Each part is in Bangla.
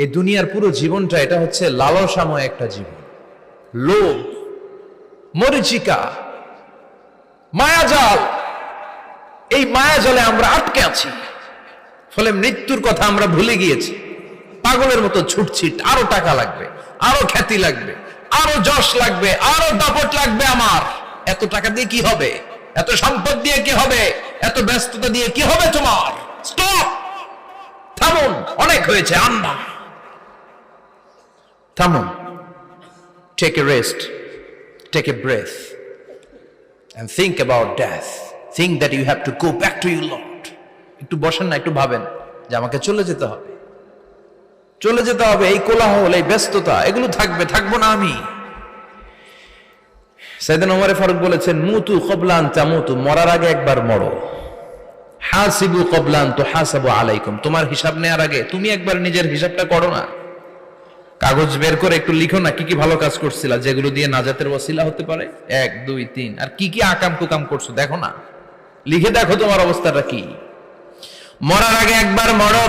এই দুনিয়ার পুরো জীবনটা এটা হচ্ছে লালসাময় একটা জীবন, লোভ, মরিচিকা, মায়াজাল। এই মায়াজালে আমরা আটকে আছি, ফলে মৃত্যুর কথা আমরা ভুলে গিয়েছি। পাগলের মতো ছুটছি, আরো টাকা লাগবে, আরো খ্যাতি লাগবে, আরো যশ লাগবে, আরো দাপট লাগবে। আমার এত টাকা দিয়ে কি হবে? এত সম্পদ দিয়ে কি হবে? এত ব্যস্ততা দিয়ে কি হবে তোমার? স্টপ, থামুন, অনেক হয়েছে, আন্না, থামুন। Take a rest, take a breath and think about death. Think that you have to go back to your Lord. একটু বসেন না, একটু ভাবেন যে আমাকে চলে যেতে হবে, চলে যেতে হবে। এই কোলাহল, এই ব্যস্ততা, এগুলো থাকবে, থাকবো না আমি। সাইয়েদনা ওমর ফারুক বলেছেন, মুতু ক্বাবলা আন তামুতু, মরার আগে একবার মরো। হাসিবু ক্বাবলা আন তুহাসাবু আলাইকুম, তোমার হিসাব নেওয়ার আগে তুমি একবার নিজের হিসাবটা করো না। কাগজ বের করে একটু লিখো না কি কি ভালো কাজ করছিলা, যেগুলো দিয়ে নাজাতের ওসিলা হতে পারে। 1 2 3, আর কি কি আকাম কুকাম করছো দেখো না, লিখে দেখো তোমার অবস্থাটা কি। মরার আগে একবার মরো।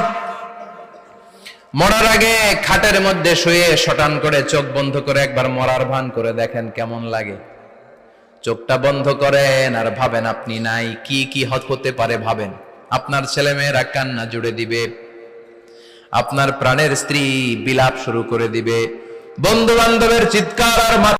মরার আগে খাটের মধ্যে শুয়ে শটান করে চোখ বন্ধ করে একবার মরার ভান করে দেখেন কেমন লাগে। চোখটা বন্ধ করেন আর ভাবেন আপনি নাই, কি কি হতে পারে ভাবেন। আপনার ছেলে মেয়েরা কান্না জুড়ে দিবে, আপনার প্রাণের স্ত্রী বিলাপ শুরু করে দিবে, বন্ধু বান্ধবের চিৎকার আর